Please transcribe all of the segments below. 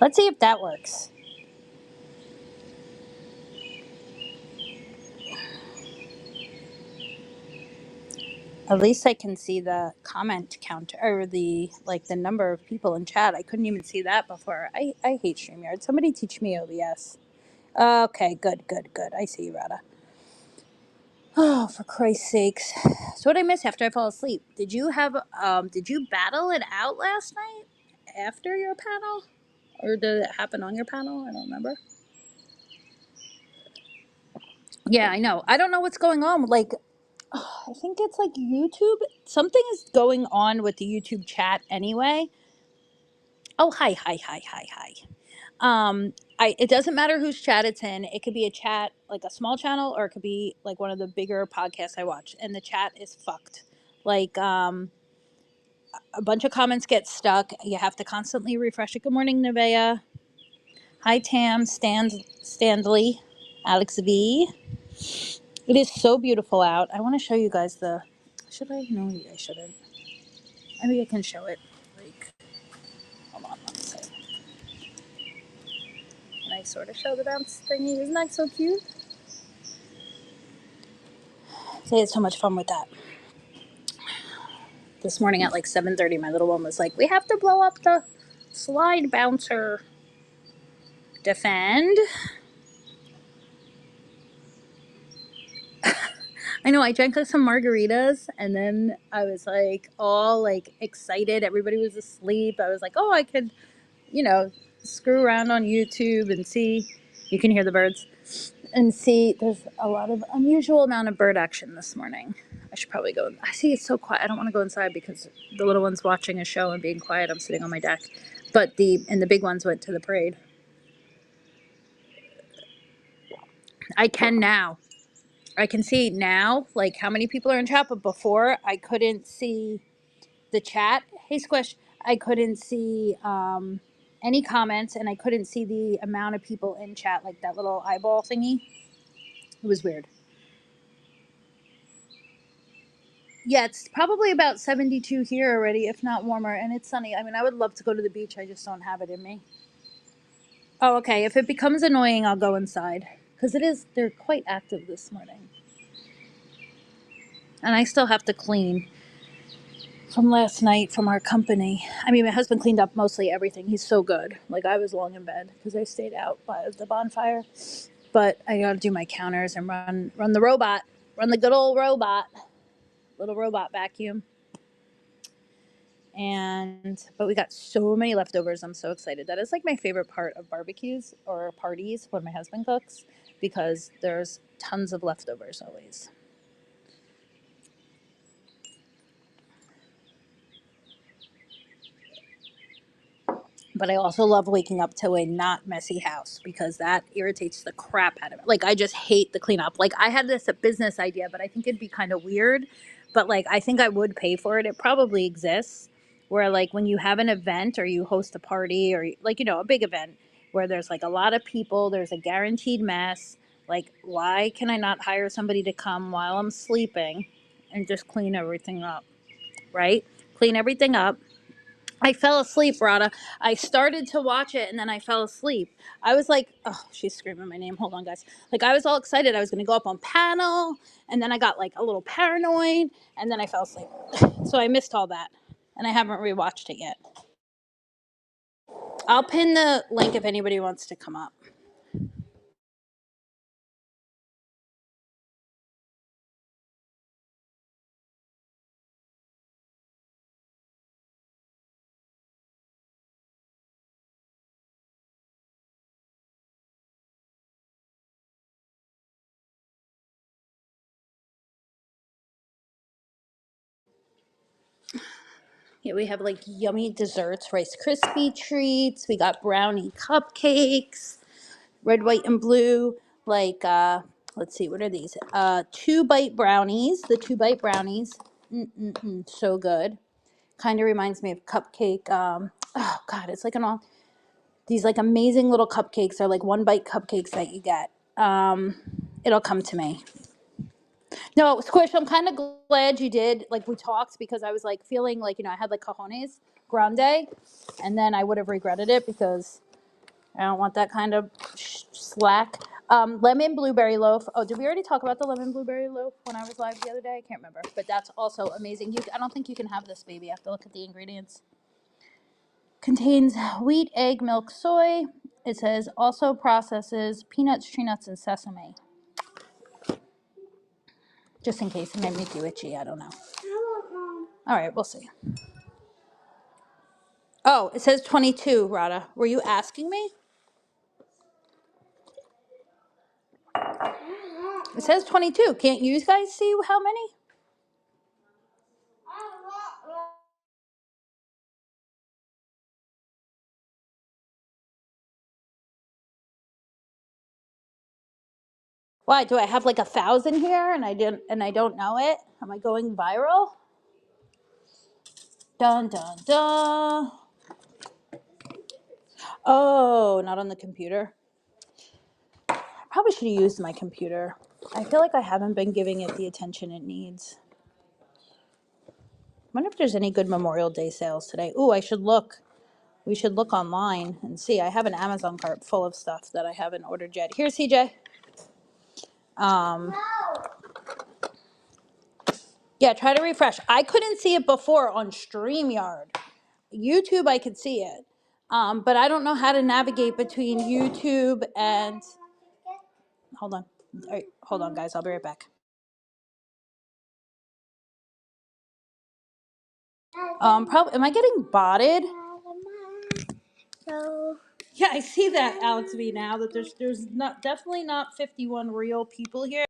Let's see if that works. At least I can see the comment count or the number of people in chat. I couldn't even see that before. I hate StreamYard. Somebody teach me OBS. Okay, good, good, good. I see you, Rada. Oh, for Christ's sakes. So what did I miss after I fall asleep? Did you battle it out last night after your panel? Or did it happen on your panel? I don't remember. Yeah, I know. I don't know what's going on. Like, I think it's like YouTube. Something is going on with the YouTube chat anyway. Oh, hi, hi, hi, hi, hi. It doesn't matter whose chat it's in. It could be a chat, like a small channel, or it could be like one of the bigger podcasts I watch, and the chat is fucked. Like, a bunch of comments get stuck. You have to constantly refresh it. Good morning, Nevaeh. Hi, Tam, Standley, Alex V. It is so beautiful out. I want to show you guys the. Should I? No, I shouldn't. Maybe I can show it. Like, hold on, let me see. Can I sort of show the bounce thingy? Isn't that so cute? They had so much fun with that. This morning at like 7:30, my little one was like, "We have to blow up the slide bouncer." Defend. I know. I drank like some margaritas, and then I was like all like excited. Everybody was asleep. I was like, "Oh, I could, you know, screw around on YouTube and see." You can hear the birds and see. There's a lot of unusual amount of bird action this morning. I should probably go. I see it's so quiet. I don't want to go inside because the little one's watching a show and being quiet. I'm sitting on my deck, but the big ones went to the parade. I can now. I can see now, like how many people are in chat, but before I couldn't see the chat. Hey, Squish. I couldn't see any comments, and I couldn't see the amount of people in chat, like that little eyeball thingy. It was weird. Yeah, it's probably about 72 here already, if not warmer, and it's sunny. I mean, I would love to go to the beach. I just don't have it in me. Oh, okay. If it becomes annoying, I'll go inside because they're quite active this morning. And I still have to clean from last night from our company. I mean, my husband cleaned up mostly everything. He's so good. Like, I was long in bed because I stayed out by the bonfire. But I got to do my counters and run the robot, run the good old robot, little robot vacuum. But we got so many leftovers. I'm so excited. That is like my favorite part of barbecues or parties when my husband cooks because there's tons of leftovers always. But I also love waking up to a not messy house because that irritates the crap out of it. Like, I just hate the cleanup. Like, I had this a business idea, but I think it'd be kind of weird. But like, I think I would pay for it. It probably exists where like when you have an event or you host a party or like, a big event where there's like a lot of people, there's a guaranteed mess. Like, why can I not hire somebody to come while I'm sleeping and just clean everything up? Right? Clean everything up. I fell asleep, Rada. I started to watch it and then I fell asleep. I was like, oh, she's screaming my name. Hold on, guys. Like, I was all excited. I was going to go up on panel and then I got like a little paranoid and then I fell asleep. So I missed all that and I haven't rewatched it yet. I'll pin the link if anybody wants to come up. Yeah, we have like yummy desserts, Rice Krispie treats. We got brownie cupcakes. Red, white, and blue. Like, let's see, what are these? 2-bite brownies. The 2-bite brownies. So good. Kind of reminds me of cupcake. Oh, God, it's like these like amazing little cupcakes are like 1-bite cupcakes that you get. It'll come to me. No, Squish, I'm kind of glad you did. Like, we talked because I was like feeling like, I had like cojones grande, and then I would have regretted it because I don't want that kind of slack. Lemon blueberry loaf. Oh, did we already talk about the lemon blueberry loaf when I was live the other day? I can't remember, but that's also amazing. I don't think you can have this, baby. I have to look at the ingredients. Contains wheat, egg, milk, soy. It says also processes peanuts, tree nuts, and sesame. Just in case it might make you itchy. I don't know. All right, we'll see. Oh, it says 22, Rada. Were you asking me? It says 22. Can't you guys see how many? Why do I have like 1,000 here and I don't know it? Am I going viral? Dun dun dun. Oh, not on the computer. I probably should have used my computer. I feel like I haven't been giving it the attention it needs. I wonder if there's any good Memorial Day sales today. Ooh, I should look. We should look online and see. I have an Amazon cart full of stuff that I haven't ordered yet. Here, CJ. Yeah, try to refresh. I couldn't see it before on StreamYard. YouTube, I could see it. But I don't know how to navigate between YouTube and. Hold on. All right, hold on, guys. I'll be right back. Probably. Am I getting botted? No. Yeah, I see that, Alex V. Now that there's not definitely not 51 real people here.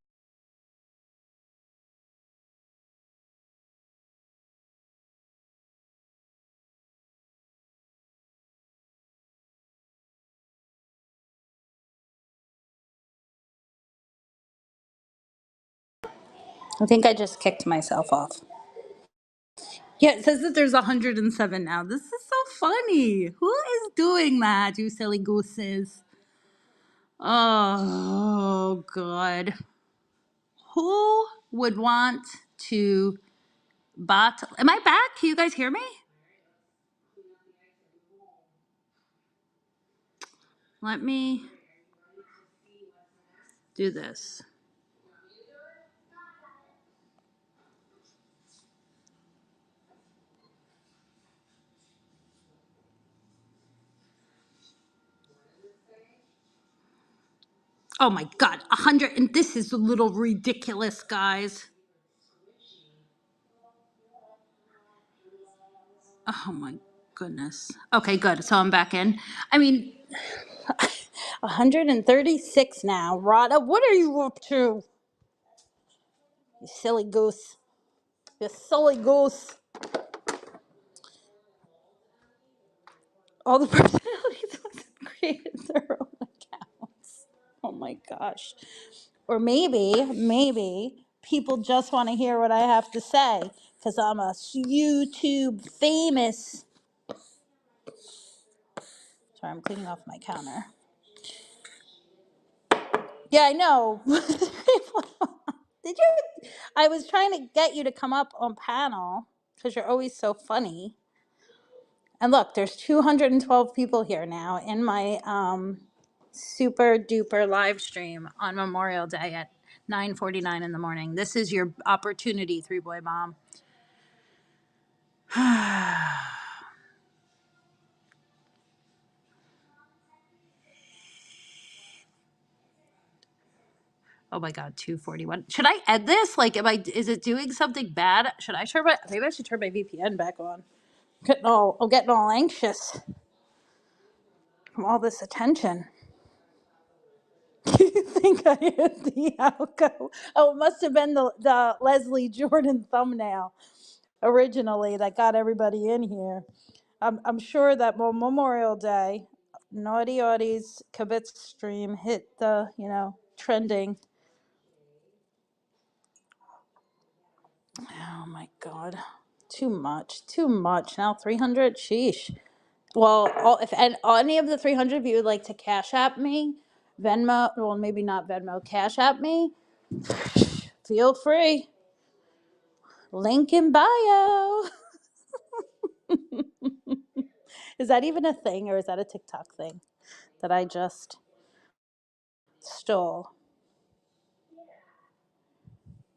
I think I just kicked myself off. Yeah, it says that there's 107 now. This is so funny. Who is doing that, you silly gooses? Oh, God. Who would want to Am I back? Can you guys hear me? Let me do this. Oh my God, 100, and this is a little ridiculous, guys. Oh my goodness. Okay, good. So I'm back in. I mean, 136 now. Rada, what are you up to? You silly goose. You silly goose. All the personalities created their own accounts. Oh my gosh. Or maybe people just want to hear what I have to say because I'm a YouTube famous. Sorry, I'm cleaning off my counter. Yeah, I know. Did you? I was trying to get you to come up on panel because you're always so funny. And look, there's 212 people here now in my super duper live stream on Memorial Day at 9:49 in the morning. This is your opportunity, Three Boy Mom. Oh my God, 241. Should I end this? Like, is it doing something bad? Maybe I should turn my VPN back on. I'm getting all anxious from all this attention. You think I hit the outgo? Oh, it must have been the Leslie Jordan thumbnail originally that got everybody in here. I'm sure that Memorial Day, Naughty Audie's Kibitz stream hit the, trending. Oh my God. Too much. Now 300, sheesh. Well, if any of the 300 of you would like to Cash App me, Venmo, well, maybe not Venmo, Cash App me, feel free. Link in bio. Is that even a thing, or is that a TikTok thing that I just stole?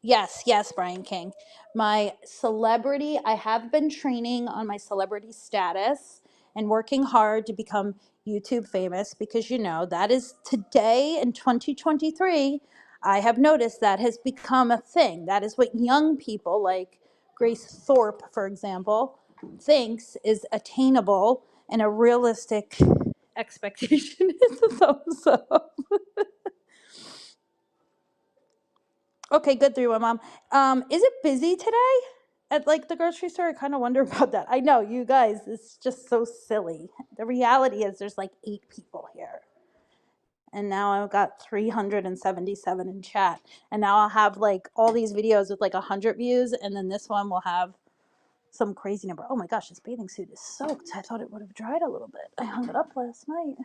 Yes, yes, Brian King. My celebrity, I have been training on my celebrity status and working hard to become YouTube famous because, that is today in 2023. I have noticed that has become a thing. That is what young people like Grace Thorpe, for example, thinks is attainable and a realistic expectation. Is a thumbs up. Okay, good 3-1, Mom. Is it busy today at like the grocery store? I kind of wonder about that. I know, you guys, it's just so silly. The reality is there's like 8 people here. And now I've got 377 in chat. And now I'll have like all these videos with like 100 views, and then this one will have some crazy number. Oh my gosh, this bathing suit is soaked. I thought it would have dried a little bit. I hung it up last night.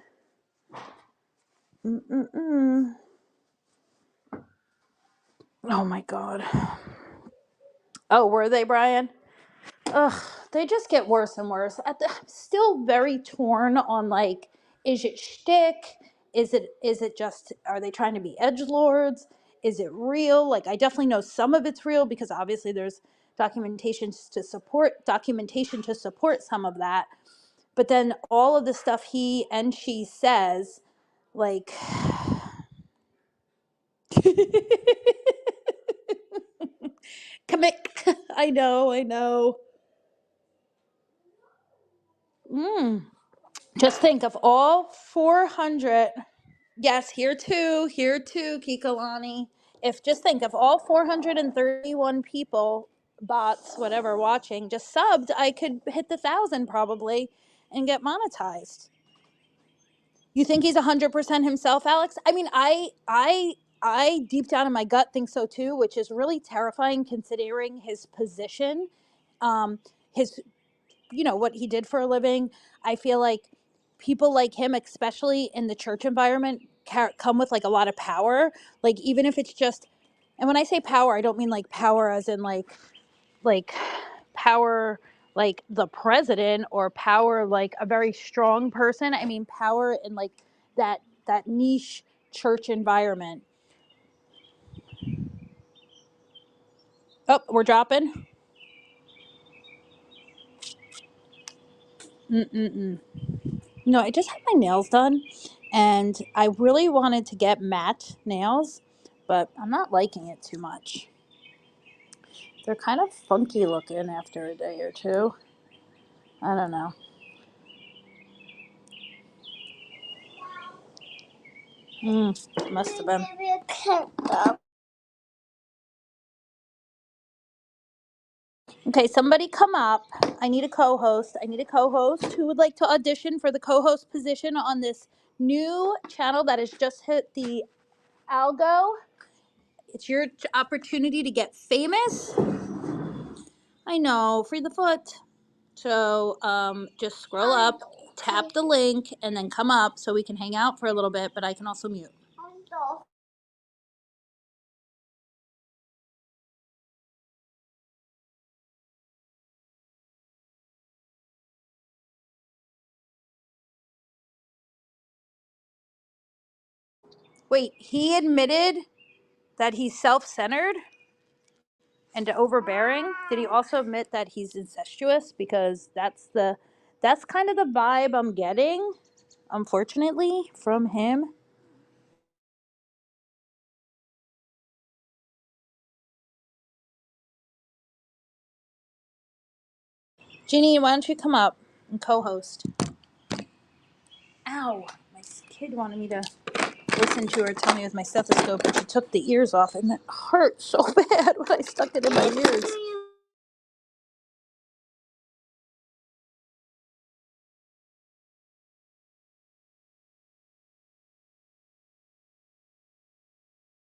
Mm-mm-mm. Oh my God. Oh, were they, Brian? Ugh, they just get worse and worse. I'm still very torn on like, is it shtick? Is it just, are they trying to be edgelords? Is it real? Like, I definitely know some of it's real because obviously there's documentation to support some of that. But then all of the stuff he and she says, like, commit. I know. Just think of all 400. Yes, here too, Kikalani. If just think of all 431 people, bots, whatever, watching, just subbed, I could hit the 1,000 probably and get monetized. You think he's 100% himself, Alex? I mean, I deep down in my gut think so too, which is really terrifying considering his position, his what he did for a living. I feel like people like him, especially in the church environment, come with like a lot of power. Like even if it's just, and when I say power, I don't mean like power as in like power like the president or power like a very strong person. I mean power in like that niche church environment. Oh, we're dropping. Mm-mm-mm. No, I just had my nails done and I really wanted to get matte nails, but I'm not liking it too much. They're kind of funky looking after a day or two. I don't know. Must have been. Okay, somebody come up. I need a co-host. Who would like to audition for the co-host position on this new channel that has just hit the algo. It's your opportunity to get famous. I know, free the foot. So just scroll up, tap the link, and then come up so we can hang out for a little bit, but I can also mute. Wait, he admitted that he's self-centered and overbearing. Did he also admit that he's incestuous? Because that's kind of the vibe I'm getting, unfortunately, from him. Janine, why don't you come up and co-host? Ow, my kid wanted me to listen to her tell me with my stethoscope, but she took the ears off, and it hurt so bad when I stuck it in my ears.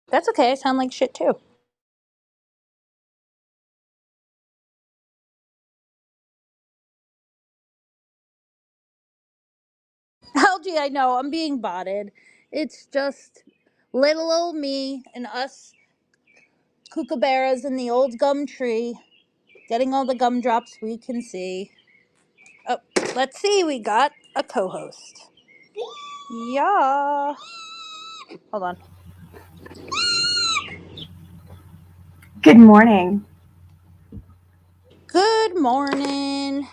That's okay. I sound like shit too. Algie, I know I'm being botted. It's just little old me and us kookaburras in the old gum tree, getting all the gumdrops we can see. Oh, Let's see. We got a co-host. Yeah. Hold on. Good morning. Good morning.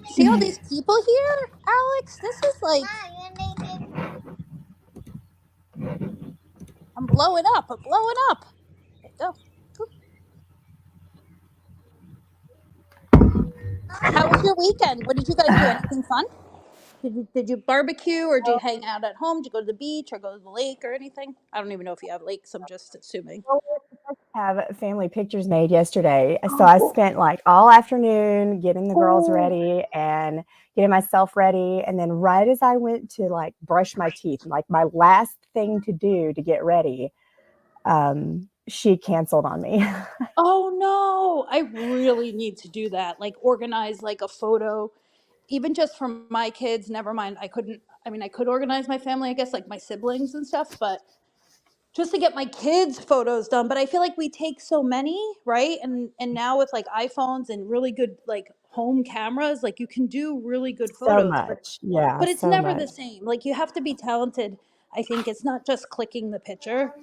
See all these people here, Alex? This is like I'm blowing up. I'm blowing up. There you go. How was your weekend? What did you guys do? Anything fun? Did you barbecue or do you hang out at home? Did you go to the beach or go to the lake or anything? I don't even know if you have lakes. I'm just assuming. Well, we were supposed to have family pictures made yesterday. So Oh, I spent like all afternoon getting the girls oh, ready and getting myself ready. And then right as I went to like brush my teeth, like my last thing to do to get ready, she canceled on me. oh no! I really need to do that. Like organize like a photo, even just for my kids. Never mind. I couldn't. I mean, I could organize my family. I guess like my siblings and stuff, but just to get my kids photos done. But I feel like we take so many, right? And now with like iPhones and really good like home cameras, like you can do really good So photos, much. Yeah, but it's so never the much. same. Like you have to be talented. I think it's not just clicking the picture.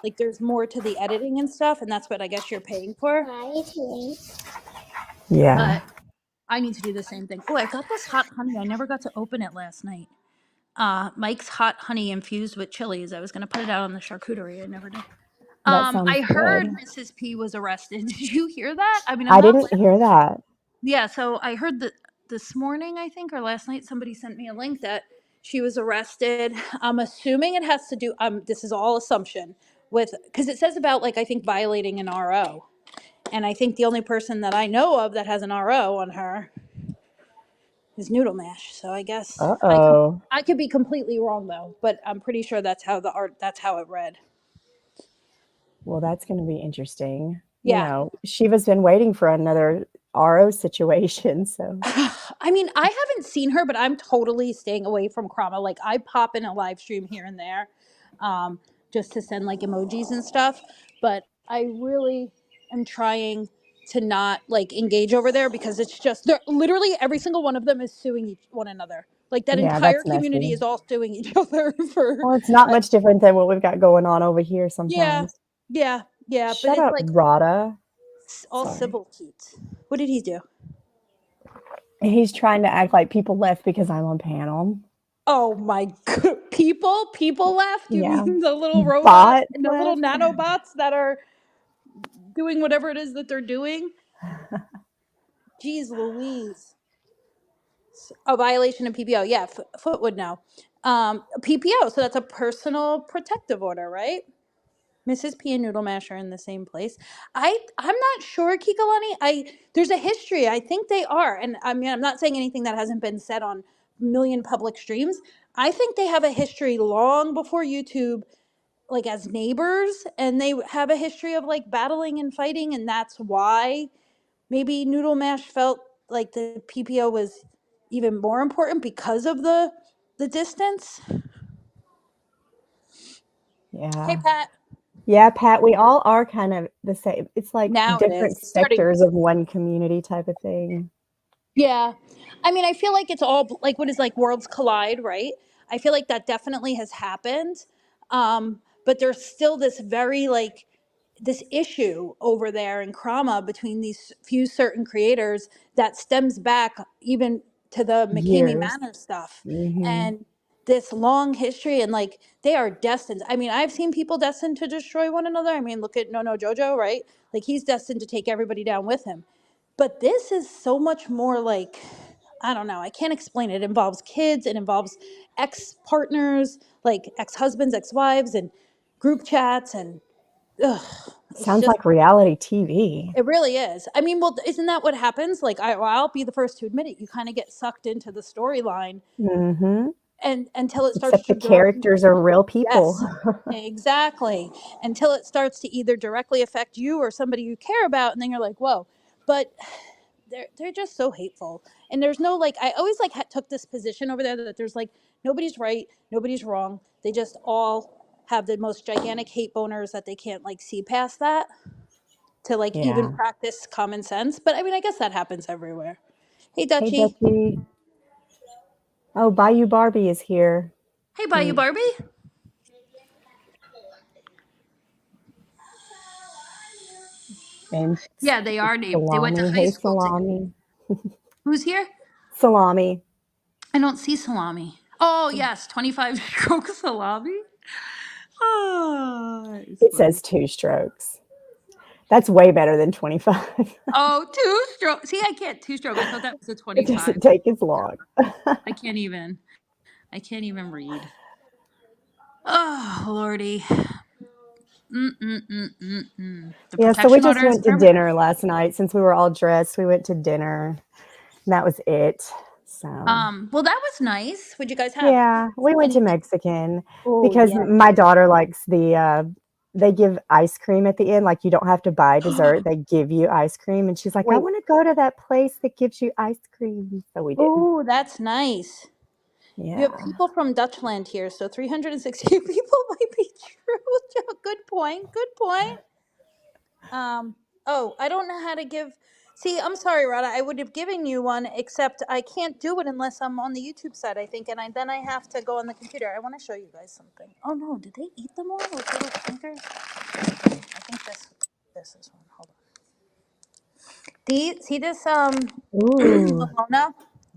Like there's more to the editing and stuff, and that's what I guess you're paying for. Yeah, But I need to do the same thing. Oh, I got this hot honey. I never got to open it last night. Mike's hot honey infused with chilies. I was gonna put it out on the charcuterie. I never did. that sounds I heard good. Mrs. P was arrested. Did you hear that? I mean, I'm I not. didn't hear that. Yeah, so I heard that this morning, I think, or last night, somebody sent me a link that she was arrested. I'm assuming it has to do. This is all assumption with because it says about like I think violating an RO, and I think the only person that I know of that has an RO on her is Noodle Mash. So I guess Uh-oh. I could be completely wrong though, but I'm pretty sure that's how the art that's how it read. Well, that's going to be interesting. You Yeah. know, Shiva's been waiting for another RO situation, so I mean, I haven't seen her, but I'm totally staying away from Krama. Like, I pop in a live stream here and there, um, just to send like emojis and stuff. But I really am trying to not like engage over there because it's just they're literally every single one of them is suing one another. Like that yeah, entire that's community messy. is all suing each other for. Well, it's not Uh, much different than what we've got going on over here yeah, sometimes. yeah, yeah. But Shut it's up, like Rada. all Sorry. civil Keats. What did he do? He's trying to act like people left because I'm on panel. Oh my god. People left? You Yeah. mean the little robots Bots and the little left. nanobots that are doing whatever it is that they're doing? Jeez Louise. A violation of PPO. Yeah, Foot would know. PPO, so that's a personal protective order, right? Mrs. P and Noodle Mash are in the same place. I'm not sure, Kikalani. There's a history. I think they are, and I mean I'm not saying anything that hasn't been said on million public streams. I think they have a history long before YouTube, like as neighbors, and they have a history of like battling and fighting, and that's why maybe Noodle Mash felt like the PPO was even more important because of the distance. Hey Yeah. Pat. Yeah, Pat, we all are kind of the same. It's like Now it is. different It's starting. sectors of one community type of thing. Yeah. I mean, I feel like it's all like what is like worlds collide, right? I feel like that definitely has happened. But there's still this very like this issue over there in Krama between these few certain creators that stems back even to the McCamey Years. Manor stuff Hmm. and this long history and like they are destined. I mean, I've seen people destined to destroy one another. I mean, look at No No Jojo, right? Like he's destined to take everybody down with him. But this is so much more like, I don't know, I can't explain it. It involves kids, it involves ex partners, like ex husbands, ex wives, and group chats. And ugh, it's Sounds just, like reality TV. it really is. I mean, well, isn't that what happens? Like, I'll be the first to admit it. You kind of get sucked into the storyline Hmm. and until it starts Except to the characters are real people. yes, exactly. Until it starts to either directly affect you or somebody you care about, and then you're like, whoa. But they're just so hateful, and there's no like I always like took this position over there that there's like nobody's right, nobody's wrong. They just all have the most gigantic hate boners that they can't like see past that to like even Yeah. practice common sense. But I mean, I guess that happens everywhere. Hey, Hey, Dutchie. Dutchie. Oh, Bayou Barbie is here. Hey, Bayou Barbie. And Yeah, they are named. They went to Salami. high Hey, school together. Salami. Who's here? Salami. I don't see Salami. Oh, yes, 25 stroke Salami. Oh, it's It funny. says 2 strokes. That's way better than 25. Oh, two stroke. See, I can't two stroke. I thought that was a It 25. doesn't take as long. I can't even. I can't even read. Oh, Lordy. The Yeah, so we protection just order is went to permanent. dinner last night. Since we were all dressed, we went to dinner. And that was it. So, Well, that was nice. What'd you guys have? yeah, we went to Any? Mexican Oh, because yeah. my daughter likes they give ice cream at the end. Like, you don't have to buy dessert. They give you ice cream. And she's like, I Wait. want to go to that place that gives you ice cream. So we did. Oh, that's nice. You have Yeah. people from Dutchland here, so 360 people might be true. Good point. Good point. Oh, I don't know how to give. See, I'm sorry, Rada. I would have given you one, except I can't do it unless I'm on the YouTube side, I think, and then I have to go on the computer. I want to show you guys something. Oh no, did they eat them all with little fingers? I think this is one. Hold on. See this Ooh, Malona?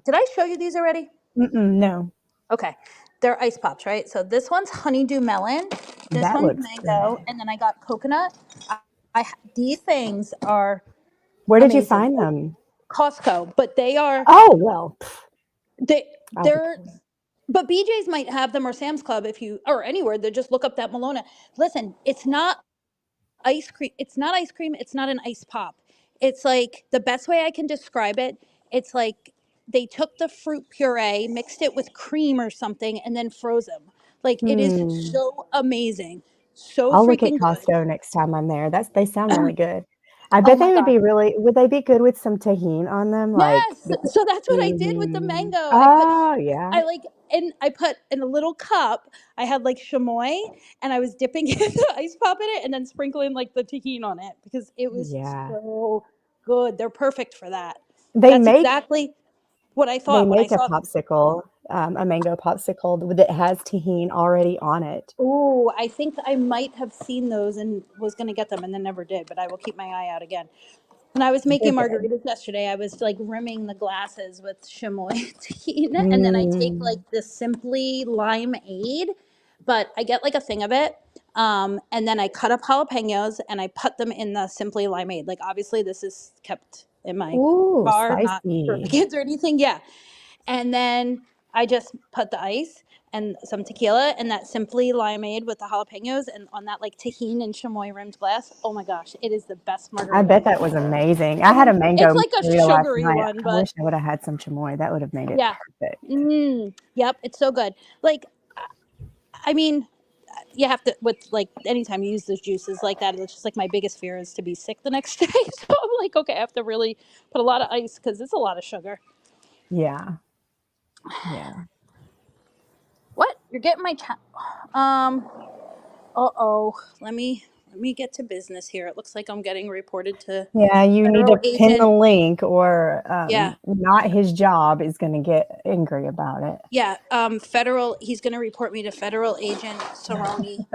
Did I show you these already? no, Okay. They're ice pops, right? So this one's honeydew melon, this that one's looks good. mango, and then I got coconut. These things are Where did you amazing. find them? Costco, but Oh, well, I'll be they're but BJ's might have them, or Sam's Club, if you, or anywhere. They just look up that Malona. Listen, it's not ice cream. It's not ice cream. It's not an ice pop. It's like the best way I can describe it. It's like they took the fruit puree, mixed it with cream or something, and then froze them. Like it is Hmm. so amazing, so I'll look at freaking good. Costco next time I'm there. They sound really good. I Oh bet my they gosh. would they be good with some tahini on them? Like, Yes. So that's what I did with the mhm. mango. Oh, yeah. I like, and I put in a little cup, I had like chamoy, and I was dipping the ice pop in it and then sprinkling like the tahini on it because it was Yeah. so good. They're perfect for that. They That's make exactly what I they thought when I make saw them. a mango popsicle that has tahini already on it. Oh, I think I might have seen those and was going to get them and then never did, but I will keep my eye out again. When I was They're making good. margaritas yesterday, I was like rimming the glasses with chamoy tahini, and then I take like Mm, the Simply Limeade, but I get like a thing of it, and then I cut up jalapenos and I put them in the Simply Limeade. Like obviously, this is kept in my ooh, car, not for the spicy. kids or anything. Yeah, and then I just put the ice and some tequila and that Simply Limeade with the jalapenos and on that like tahini and chamoy rimmed glass. Oh my gosh, it is the best I margarita. bet that was amazing. I I had a mean, it's mango like a margarita last sugary night. one, I but wish I would have had some chamoy. That would have made it yeah. perfect. Yep, it's so good. Like, I mean, you have to, with like anytime you use those juices like that, it's just like my biggest fear is to be sick the next day. So I'm like, okay, I have to really put a lot of ice because it's a lot of sugar. Yeah. Yeah. What? You're getting my chat? Um. Uh-oh. Let me get to business here. It looks like I'm getting reported to Yeah, you need federal to pin the agent. link or Yeah. not his job is going to get angry about it. Yeah, he's going to report me to federal agent Cerrone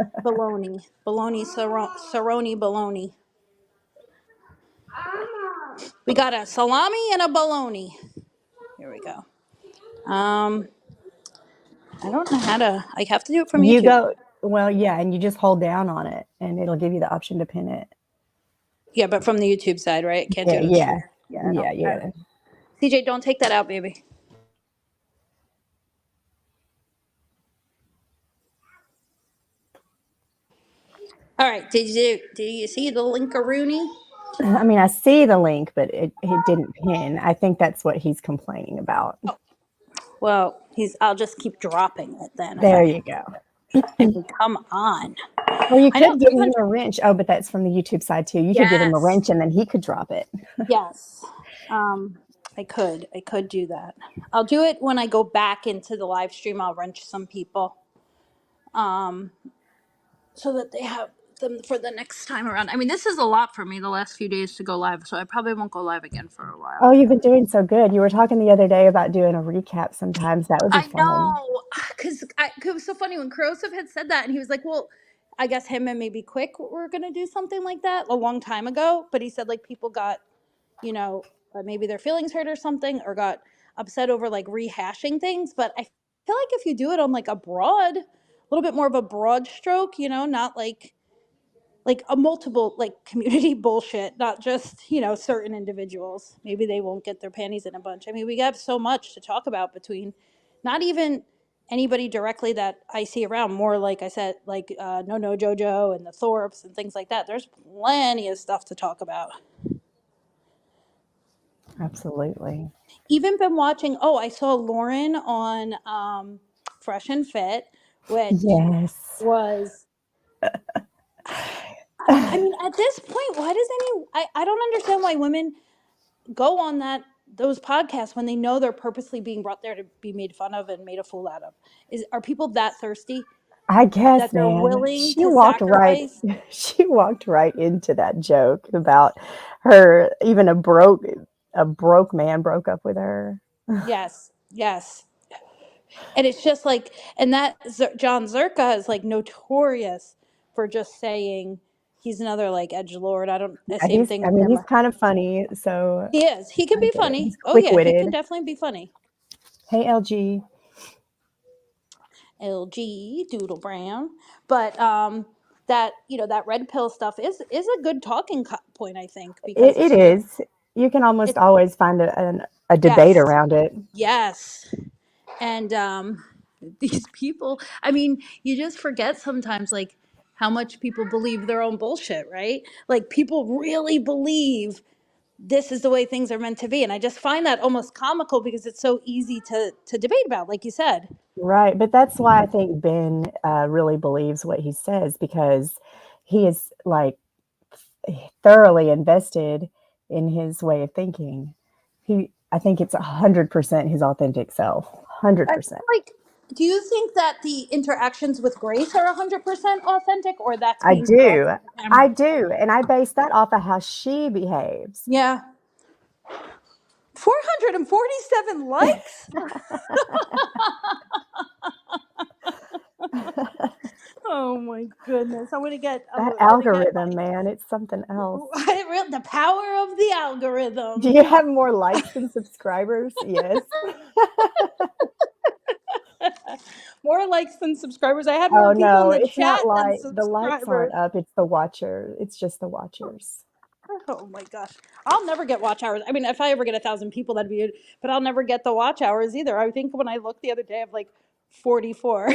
Cerrone Baloney. We got a salami and a bologna. Here we go. Um, I don't know how to. I have to do it from You YouTube. go, well, yeah, and you just hold down on it and it'll give you the option to pin it. Yeah, but from the YouTube side, right? Can't do Yeah, it on the yeah. computer. Yeah, I know. Yeah, All you right. gotta. CJ, don't take that out, baby. All right. Did you see the link of Rooney? I mean, I see the link, but it didn't pin. I think that's what he's complaining about. Well, I'll just keep dropping it then. If There you go. I mean, come on. Or you I know could give him 300. a wrench. Oh, but that's from the YouTube side too. You could give him a Yes. wrench and then he could drop it. Yes. Um, I could do that. I'll do it when I go back into the live stream. I'll wrench some people, um, so that they have them for the next time around. I mean, this is a lot for me the last few days to go live, so I probably won't go live again for a while. Oh, you've been doing so good. You were talking the other day about doing a recap sometimes. That would be I fun. know, because it was so funny when Kurosov had said that, and he was like, "Well, I guess him and maybe Quick were gonna do something like that a long time ago," but he said like people got, maybe their feelings hurt or something, or got upset over like rehashing things. But I feel like if you do it on like a little bit more of a broad stroke, not like a multiple like community bullshit, not just certain individuals, maybe they won't get their panties in a bunch. I mean, we have so much to talk about between not even anybody directly that I see around, more like I said, like no Jojo and the Thorpes and things like that. There's plenty of stuff to talk about. Absolutely. Even been watching, I saw Lauren on Fresh and Fit, which Yes. was, I mean, at this point, why does I don't understand why women go on those podcasts when they know they're purposely being brought there to be made fun of and made a fool out of. Are people that thirsty I guess, that they're man, willing to sacrifice? she walked right into that joke about her, even a broke man broke up with her. Yes, yes. And it's just like, and that John Zerka is like notorious for just saying he's another like edgelord. Yeah, Same thing I with mean, him. he's kind of funny, so He is. He can I be get it. funny. He's Oh yeah, he can quick-witted. definitely be funny. Hey, LG. LG Doodle Brown, but that red pill stuff is a good talking point, I think, because It it's just is. You can almost it. always find a debate Yes, around it. yes, and these people. I mean, you just forget sometimes, like how much people believe their own bullshit, right? Like people really believe this is the way things are meant to be, and I just find that almost comical because it's so easy to debate about, like you said. Right, but that's why I think Ben really believes what he says, because he is like thoroughly invested in his way of thinking. I think it's 100% his authentic self. I 100%. feel like, do you think that the interactions with Grace are 100% authentic, or that's I being put on do. for the I camera? do. And I base that off of how she behaves. Yeah. 447 likes? Oh my goodness. That I'm gonna get algorithm, man, it's something else. the power of the Do algorithm. you have more likes than subscribers? Yes. More likes than subscribers. I had Oh, more people in no, the it's not chat than like the likes subscribers. aren't up, it's the watcher. It's just the watchers. Oh my gosh. I'll never get watch hours. I mean, if I ever get 1,000 people, that'd be it. But I'll never get the watch hours either. I think when I looked the other day, I have like 44.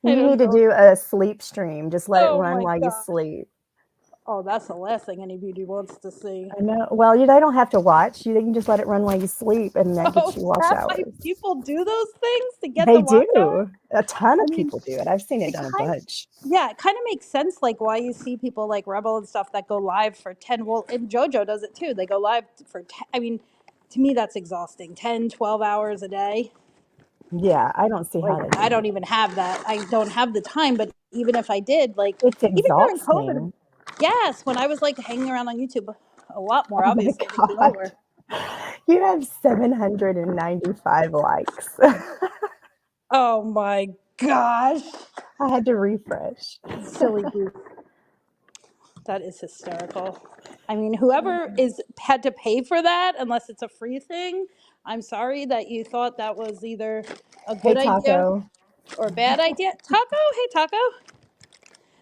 I You don't need to know. do a sleep stream. Just let it Oh run my while you gosh. sleep. Oh, that's the last thing any beauty wants to see. I know. Well, they don't have to watch. They can just let it run while you sleep, and that Oh, gets you is watch that why hours. people do those things to get the They watch hours? do. A ton I of mean, people do it. I've seen it it done a kind bunch. yeah, it kind of makes sense like why you see people like Rebel and stuff that go live for 10, well, and JoJo does it too. They go live for 10, I mean, to me that's exhausting. 10, 12 hours a day. Yeah, I don't see Like how they I do don't it. even have that. I don't have the time, but even if I did, like It's even during COVID, exhausting. yes, when I was like hanging around on YouTube a lot more, Oh my obviously it was God. lower. You have 795 likes. Oh my gosh. I had to refresh. Silly goof. That is hysterical. I mean, whoever is had to pay for that, unless it's a free thing, I'm sorry that you thought that was either a Hey, good idea Taco. or a bad idea. Taco, hey Taco.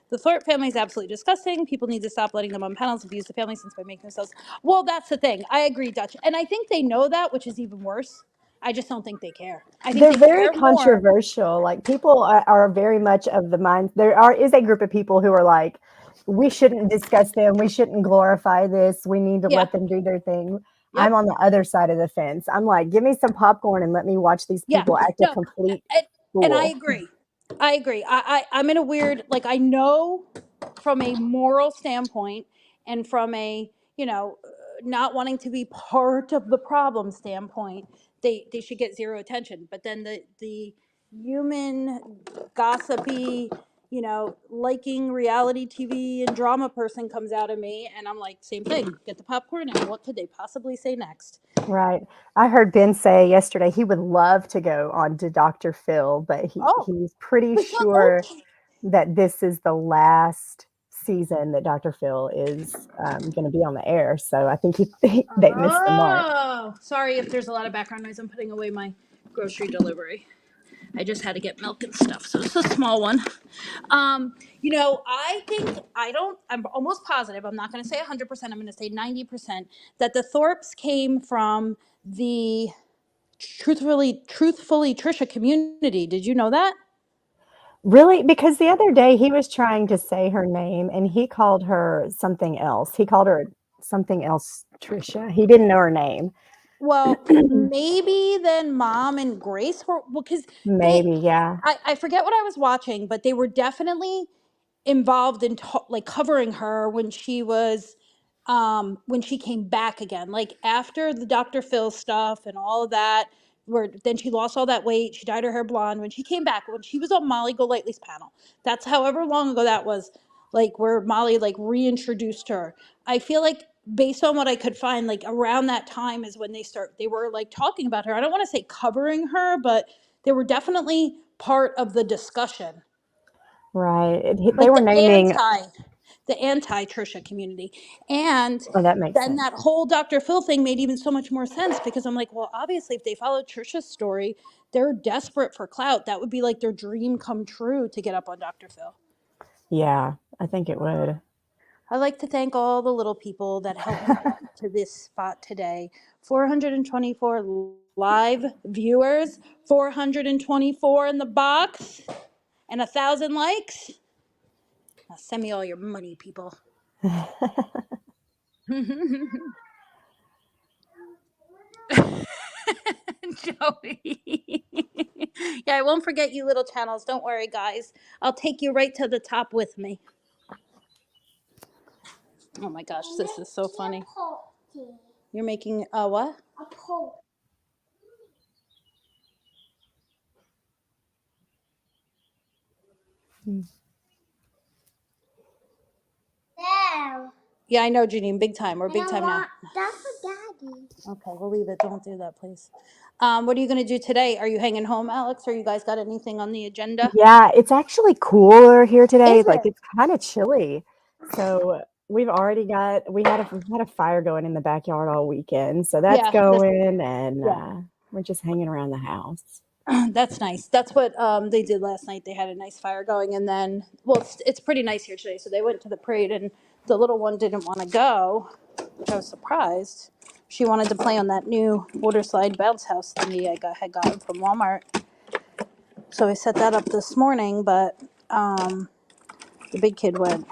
The Thorpe family is absolutely disgusting. People need to stop letting them on panels abuse the family since by making themselves. Well, that's the thing. I agree, Dutch, and I think they know that, which is even worse. I just don't think they care. I think They're they very care more. controversial. Like, people are very much of the mind. Is a group of people who are like, we shouldn't discuss them. We shouldn't glorify this. We need to Yeah. let them do their thing. I'm Yep. on the other side of the fence. I'm like, give me some popcorn and let me watch these Yeah. people act a No. complete And I fool. agree. I agree. I'm in a weird, like, I know from a moral standpoint and from a, not wanting to be part of the problem standpoint, they should get zero attention. But then the human gossipy, liking reality TV and drama person comes out of me, and I'm like, same thing. Get the popcorn, and what could they possibly say next? Right. I heard Ben say yesterday he would love to go on to Dr. Phil, but Oh, he's pretty but sure that this is the last season that Dr. Phil is going to be on the air. So I think they missed the mark. oh, sorry if there's a lot of background noise. I'm putting away my grocery delivery. I just had to get milk and stuff, so it's a small one. I think I'm almost positive. I'm not going to say 100%. I'm going to say 90% that the Thorpes came from the truthfully Trisha community. Did you know that? Really? Because the other day he was trying to say her name and he called her something else. He called her something else, Trisha. He didn't know her name. Well, maybe then Mom and Grace were, well, because they, Maybe, yeah. I forget what I was watching, but they were definitely involved in like covering her when she came back again, like after the Dr. Phil stuff and all of that, where then she lost all that weight, she dyed her hair blonde. When she came back, when she was on Molly Golightly's panel, that's however long ago that was, like where Molly like reintroduced her. I feel like based on what I could find, like around that time is when they were like talking about her. I don't want to say covering her, but they were definitely part of the discussion, Right. They like were naming, the anti Trisha community. And oh, that makes then sense. that whole Dr. Phil thing made even so much more sense, because I'm like, well, obviously if they followed Trisha's story, they're desperate for clout. That would be like their dream come true to get up on Dr. Phil. Yeah, I think it would. I'd like to thank all the little people that helped me get to this spot today. 424 live viewers, 424 in the box, and 1,000 likes. Now send me all your money, people. Joey. Yeah, I won't forget you little channels. Don't worry, guys. I'll take you right to the top with me. Oh my gosh, this is so funny. You're making a what? Yeah, I know, Janine. Big time. We're big time now. That's for Daddy. Okay, we'll leave it. Don't do that, please. What are you going to do today? Are you hanging home, Alex? Or you guys got anything on the agenda? Yeah, it's actually cooler here today. Is Like it? it's kind of chilly. So we had a fire going in the backyard all weekend. So that's Yeah. going and Yeah. we're just hanging around the house. That's nice. That's what they did last night. They had a nice fire going, and then, well, it's pretty nice here today. So they went to the parade, and the little one didn't want to go, which I was surprised. She wanted to play on that new water slide bounce house thingy had gotten from Walmart. So I set that up this morning, but the big kid went.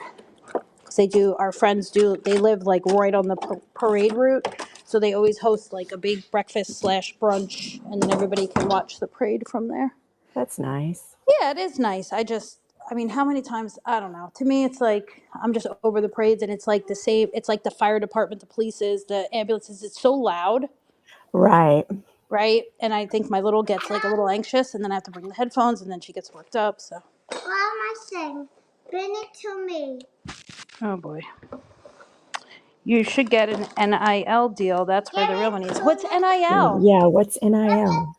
'Cause our friends they live like right on the parade route. So they always host like a big breakfast slash brunch, and then everybody can watch the parade from there. That's nice. Yeah, it is nice. I mean, how many times? I don't know. To me, it's like I'm just over the parades, and it's like the same. It's like the fire department, the polices, the ambulances. It's so loud, Right. right? And I think my little gets like a little anxious, and then I have to bring the headphones, and then she gets worked up. So. What am I saying? Bring it to me. Oh boy. You should get an NIL deal. That's where the real money is. What's NIL? Yeah, what's NIL?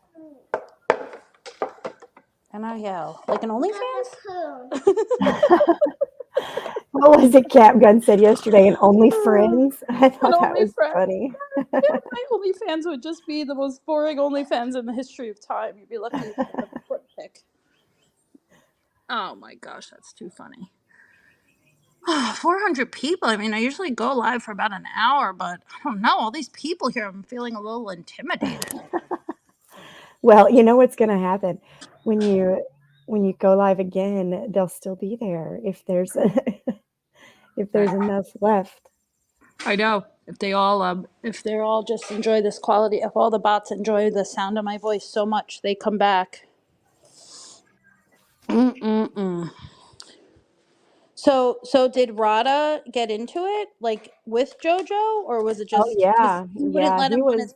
NIL. Like an OnlyFans? What was it Cap Gun said yesterday? And only friends? I An thought that was OnlyFans. funny. My OnlyFans would just be the most boring OnlyFans in the history of time. You'd be lucky to get a foot pic. Oh my gosh, that's too funny. 400 people. I mean, I usually go live for about an hour, but I don't know. All these people here, I'm feeling a little intimidated. Well, you know what's going to happen when you go live again, they'll still be there if there's enough left. I know. If they're all just enjoy this quality, if all the bots enjoy the sound of my voice so much, they come back. Mm-mm-mm. So did Rada get into it like with JoJo, or was it Oh just because yeah, he wouldn't yeah. let him He on his? was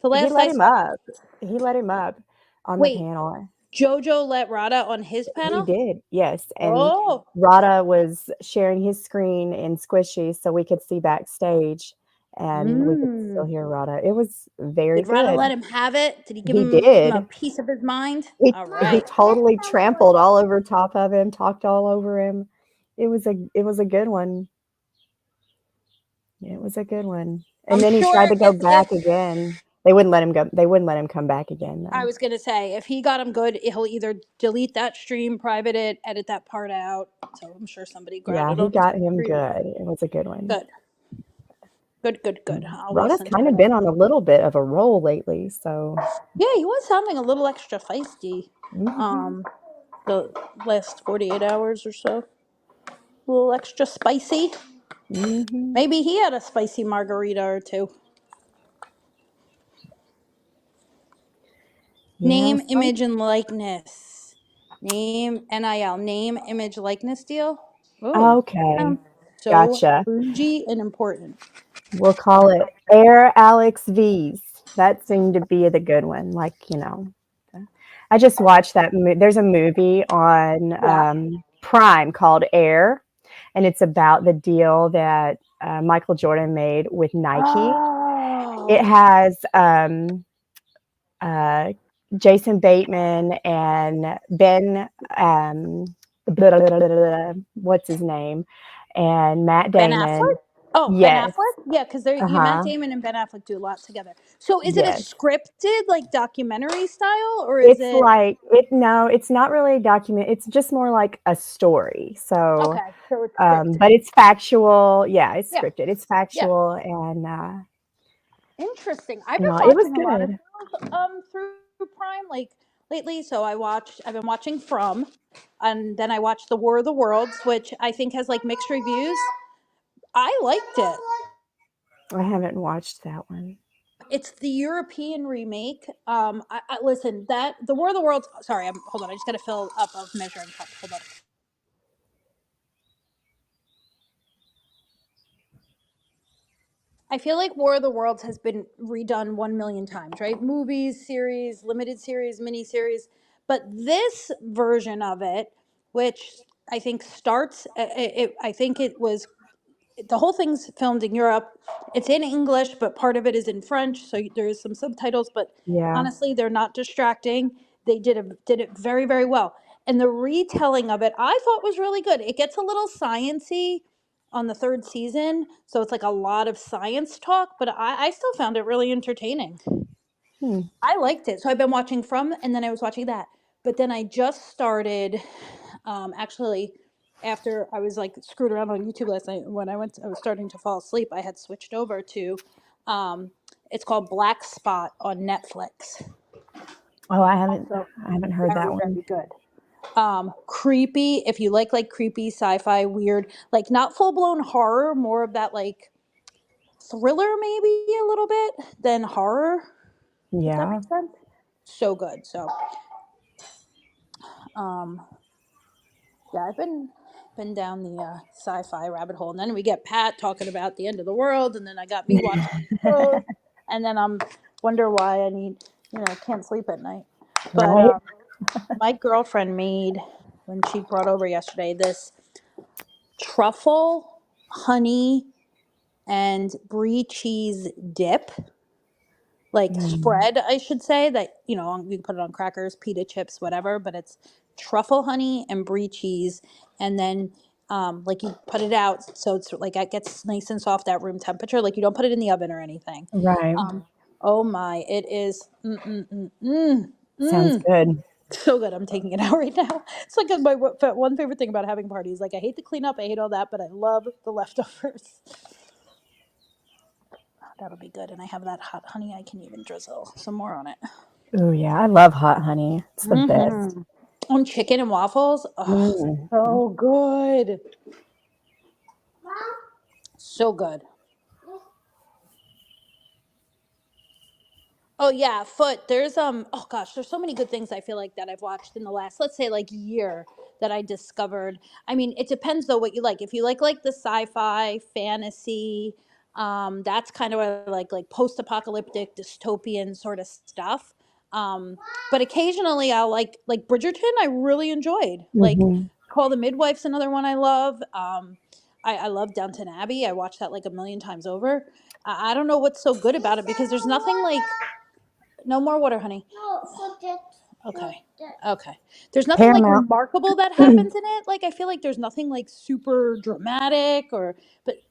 The he last let I him saw. up. He let him up on the Wait, panel. Jojo let Rada on his He panel? did, yes, and Oh. Rada was sharing his screen in Squishy so we could see backstage, and we could still Mm. hear Rada. It was very Did Rada good. let him have it? Did he give He him a did. piece of his mind? He All he right. totally trampled all over top of him, talked all over him. It was a good one. It was a good one. And I'm then he tried sure to go back again. They wouldn't let him come back again, I though. was gonna say if he got him good, he'll either delete that stream, private it, edit that part out. So I'm sure somebody grabbed Yeah, it he on his got him stream. good. It was a good one. Good, good, good, good. I'll Rhoda's listen to kinda it. been on a little bit of a roll lately, so Yeah, he was sounding a little extra feisty. mhm, The last 48 hours or so, a little extra spicy. mhm. Maybe he had a spicy margarita or two. Yeah, Name, some image, and likeness. Name, NIL. Name, image, likeness deal. Oh, okay, sounds so gotcha. bougie and important. We'll call it Air Alex V's. That seemed to be the good one, I just watched that there's a movie on, Yeah. Prime called Air, and it's about the deal that, Michael Jordan made with Nike. It Oh, has, uh, Jason Bateman and Ben, what's his name, and Matt Ben Affleck? Damon. Oh, Ben Yes. Affleck? Yeah, because they're yeah, Matt Uh-huh. Damon and Ben Affleck do a lot together. So is it a Yes. scripted like documentary style or is It's it like it no, it's not really a document. It's just more like a story. So, okay, so it's scripted. but it's factual. Yeah, it's Yeah, scripted. It's yeah. factual Interesting. I've and been all. It was watching a lot of good. shows through Prime like lately. So I've been watching From, and then I watched The War of the Worlds, which I think has like mixed reviews. I liked it. I haven't watched that one. It's the European remake. I listen that The War of the Worlds. Sorry, hold on. I just got to fill up a measuring cup. Hold on. I feel like War of the Worlds has been redone 1 million times, right? Movies, series, limited series, miniseries. But this version of it, which I think starts, I think it was the whole thing's filmed in Europe. It's in English, but part of it is in French, so there is some subtitles. But Yeah. honestly, they're not distracting. They did it very very well, and the retelling of it I thought was really good. It gets a little sciency on the third season, so it's like a lot of science talk, but I still found it really entertaining. Hmm. I liked it. So I've been watching From, and then I was watching that. But then I just started, actually, after I was like screwed around on YouTube last night. When I was starting to fall asleep. I had switched over to, um, it's called Black Spot on Netflix. Oh, So I haven't heard that very one. very good. Creepy. If you like creepy sci-fi, weird, like not full blown horror, more of that like thriller, maybe a little bit than horror. If that Yeah. makes sense. So good. So um yeah, I've been down the sci-fi rabbit hole, and then we get Pat talking about the end of the world, and then I got me watching shows, and then I'm wonder why I need can't sleep at night. But Right? my girlfriend made when she brought over yesterday this truffle, honey, and brie cheese dip, like Mm. spread, I should say, that you can put it on crackers, pita chips, whatever, but it's truffle honey and brie cheese, and then like you put it out so it's like it gets nice and soft at room temperature, like you don't put it in the oven or anything. Right. Oh my, it is Sounds good. so good. I'm taking it out right now. It's like my one favorite thing about having parties. Like I hate to clean up, I hate all that, but I love the leftovers. That'll be good, and I have that hot honey. I can even drizzle some more on it. Oh yeah, I love hot honey. It's the best. On chicken and waffles. Oh, Mm. so good. So good. Oh yeah, Foot. There's oh gosh, there's so many good things I feel like that I've watched in the last, let's say, like year that I discovered. I mean, it depends though what you like. If you like the sci-fi, fantasy, that's kind of what I like post-apocalyptic, dystopian sort of stuff. Um, but occasionally I'll like Bridgerton. I really enjoyed. Like Hmm. Call the Midwife's another one I love. I love Downton Abbey. I watched that like a million times over. I don't know what's so good about it because there's nothing like no more water, honey. Okay. Okay. There's nothing like Paramount. remarkable that happens in it. Like I feel like there's nothing like super dramatic or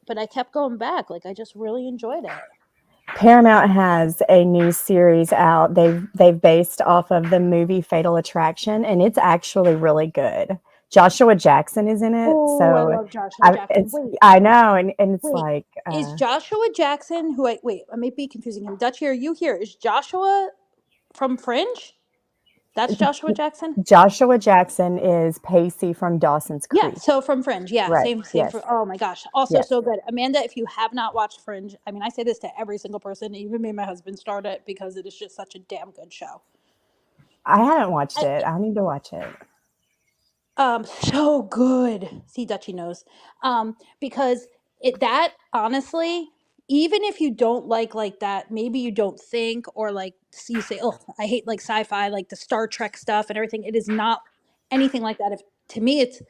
but I kept going back. Like I just really enjoyed it. Paramount has a new series out. They've based off of the movie Fatal Attraction, and it's actually really good. Joshua Jackson is in it, Oh, I so love Joshua Jackson. it's I know, and it's Wait. like Is Joshua Jackson who I may be confusing him. Dutch, are you here? Is Joshua from Fringe? That's Joshua Jackson? Joshua Jackson is Pacey from Dawson's Yeah, Creek. so from Fringe. Yeah, Right. same Yes. for oh my gosh. Also Yes. so good. Amanda, if you have not watched Fringe, I mean I say this to every single person, even me and my husband start it because it is just such a damn good show. I haven't watched I, it. I need to watch it. so good. See, Dutchy knows. Because it that honestly, even if you don't like that, maybe you don't think or like you say, oh, I hate like sci-fi, like the Star Trek stuff and everything. It is not anything like that. If to me, it's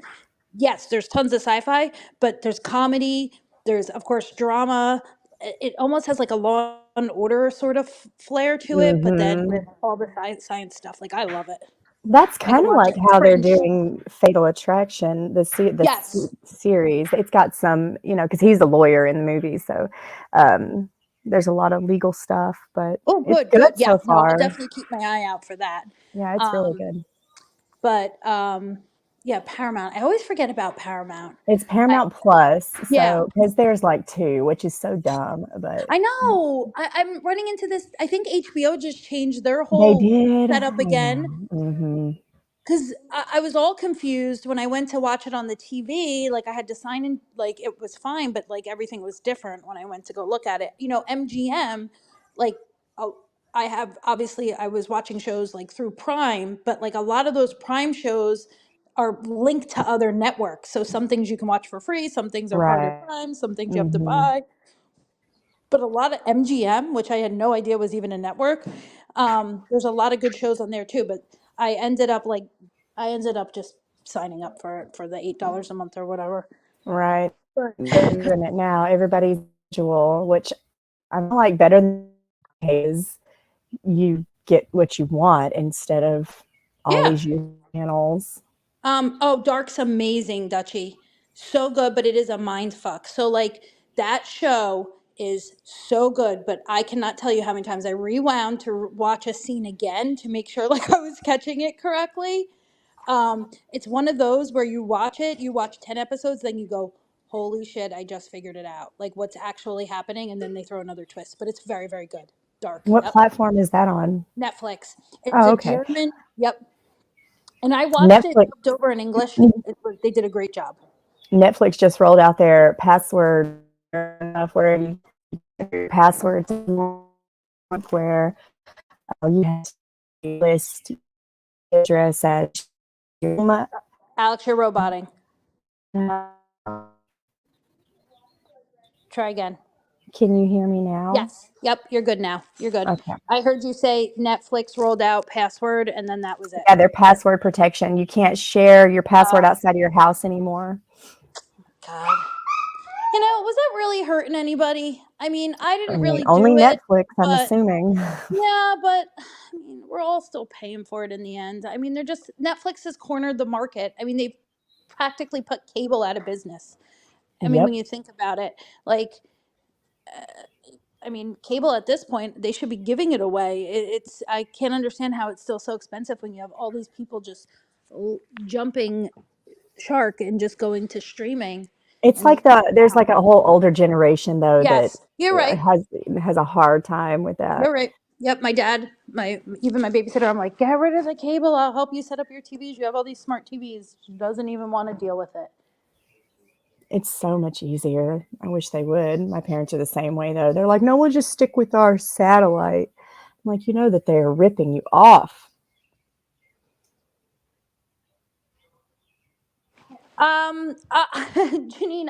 yes, there's tons of sci-fi, but there's comedy. There's of course drama. It almost has like a Law and Order sort of flair to it, but then with Hmm. all the science stuff, like I love it. That's I could kind of watch like it. how they're Fringe. doing Fatal Attraction, Yes. series. It's got some, because he's a lawyer in the movie, so um, there's a lot of legal stuff, but Oh, it's good, good. good Yeah, so no, I'll far. definitely keep my eye out for that. Yeah, it's really Um, good. but yeah, Paramount. I always forget about Paramount. It's I, Paramount Plus, yeah, so because there's like two, which is so dumb, but I know. I'm running into this. I think HBO just changed their they whole did. I setup again. know. Hmm. Because I was all confused when I went to watch it on the TV. Like I had to sign in, like it was fine, but like everything was different when I went to go look at it. MGM, like oh, I have obviously I was watching shows like through Prime, but like a lot of those Prime shows are linked to other networks. So some things you can watch for free, some things are part of Right. Prime, some things you have to Hmm. buy. But a lot of MGM, which I had no idea was even a network, there's a lot of good shows on there too. But I ended up like, I ended up just signing up for the $8 a month or whatever. Right. But They're doing it now. Everybody's visual, which I like better than is you get what you want instead of all yeah, these channels. oh, Dark's amazing, Dutchy, so good, but it is a mind fuck. So like that show is so good, but I cannot tell you how many times I rewound to watch a scene again to make sure like I was catching it correctly. It's one of those where you watch 10 episodes, then you go, holy shit, I just figured it out. Like what's actually happening, and then they throw another twist. But it's very, very good. Dark. What Yep. platform is that on? Netflix. It's Oh, a okay. German, yep. And I watched it Netflix dubbed over in English. They did a great job. Netflix just rolled out their password stuff where you your passwords where you have to list address at your Alex, you're roboting. Try again. Can you hear me now? Yes. Yep. You're good now. You're good. Okay. I heard you say Netflix rolled out password, and then that was it. Yeah, their password protection. You can't share your password Uh, outside of your house anymore. God. Was that really hurting anybody? I mean, I I didn't mean, really only do it, Netflix, I'm but assuming. yeah, but I mean, we're all still paying for it in the end. I mean, Netflix has cornered the market. I mean, they've practically put cable out of business. I mean, when Yep. you think about it, like, I mean, cable at this point, they should be giving it away. I can't understand how it's still so expensive when you have all these people just jumping shark and just going to streaming. It's And like there's like a whole older generation though that yes, you're right. has a hard time with that. You're right. Yep, my dad, even my babysitter, I'm like, get rid of the cable. I'll help you set up your TVs. You have all these smart TVs. She doesn't even want to deal with it. It's so much easier. I wish they would. My parents are the same way though. They're like, no, we'll just stick with our satellite. I'm like, you know that they're ripping you off. Janine,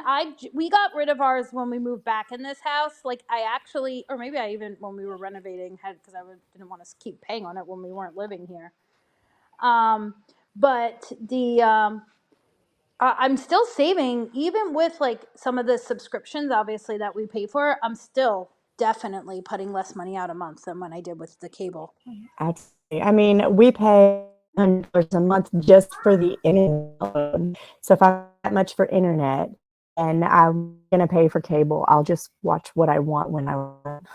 we got rid of ours when we moved back in this house. Like I actually, or maybe I even when we were renovating had because didn't want to keep paying on it when we weren't living here. Um, but I'm still saving even with like some of the subscriptions, obviously that we pay for. I'm still definitely putting less money out a month than when I did with the cable. Absolutely. I mean, we pay $100 a month just for the internet alone. So if I pay that much for internet and I'm gonna pay for cable, I'll just watch what I want when I want.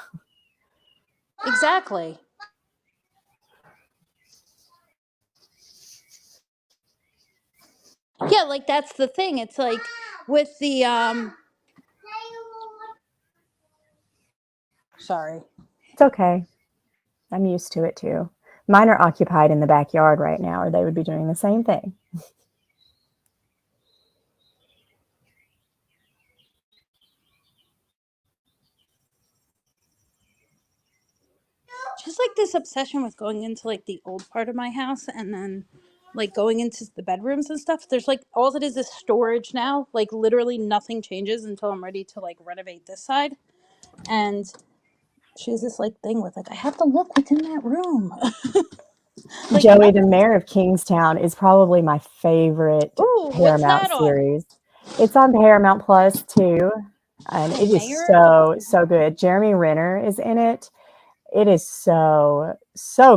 Exactly. Yeah, like that's the thing. It's like with the sorry. It's okay. I'm used to it too. Mine are occupied in the backyard right now, or they would be doing the same thing. Just like this obsession with going into like the old part of my house and then like going into the bedrooms and stuff. There's like all it is storage now. Like literally nothing changes until I'm ready to like renovate this side. And she has this like thing with like I have to look what's in that room. Like Joey, the nothing. Mayor of Kingstown is probably my favorite Ooh, what's Paramount that on? series. It's on Paramount Plus too, and The it is mayor of so good. Jeremy Renner is in it. It is so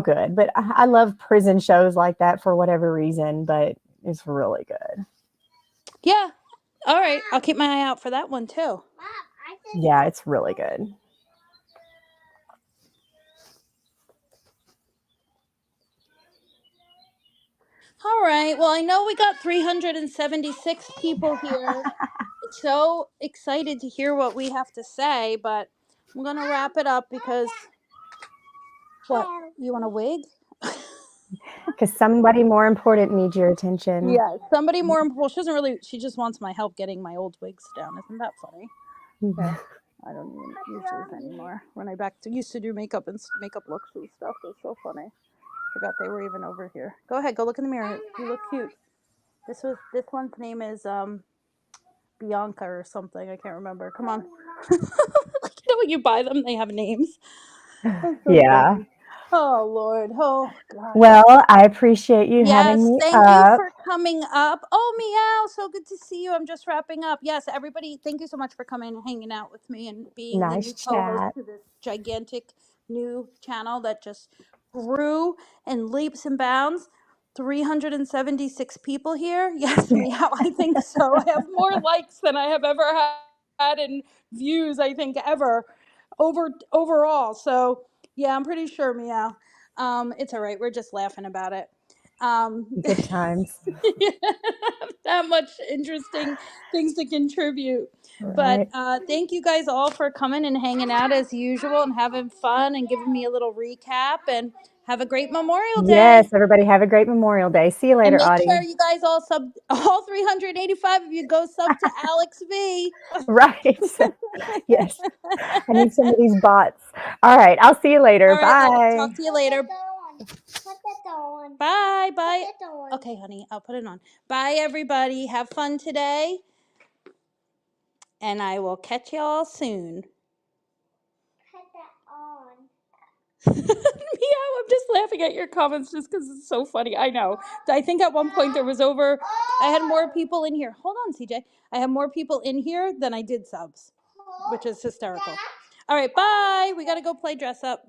good. But I love prison shows like that for whatever reason, but it's really good. Yeah. All right. I'll keep my eye out for that one too. Yeah, it's really good. All right. Well, I know we got 376 people here. So excited to hear what we have to say, but I'm going to wrap it up because what? You want a wig? Because somebody more important needs your attention. Yeah, somebody more. Well, she doesn't really. She just wants my help getting my old wigs down. Isn't that funny? Okay. I don't even use these anymore. When I used to do makeup and makeup looks and stuff, it was so funny. Forgot they were even over here. Go ahead, go look in the mirror. You look cute. This one's name is Bianca or something. I can't remember. Come on. Like, you know when you buy them, they have names. That's so Yeah. funny. Oh Lord. Oh gosh. Well, I appreciate you having Yes, me thank you up. for coming up. Oh, meow, so good to see you. I'm just wrapping up. Yes, everybody, thank you so much for coming and hanging out with me and being the new Nice co-host chat. to this gigantic new channel that just grew in leaps and bounds. 376 people here. Yes, meow, I think so. I have more likes than I have ever had and views, I think, ever overall. So, yeah, I'm pretty sure, meow. It's all right. We're just laughing about it. Good times. That much interesting things to contribute. But Right. thank you guys all for coming and hanging out as usual and having fun and giving me a little recap. And have a great Memorial Day. Yes, everybody have a great Memorial Day. See you And later, make Audie. sure you guys all 385 of you go sub to Alex V. Right. Yes. I need some of these bots. All right. I'll see you later. All right, love. Bye. Talk to you later. Bye. Bye. Okay, honey, I'll put it on. Bye, everybody. Have fun today. And I will catch y'all soon. Meow, I'm just laughing at your comments just because it's so funny. I know. I think at one point there was I had more people in here. Hold on, CJ. I have more people in here than I did subs, which is hysterical. All right, bye. We got to go play dress up.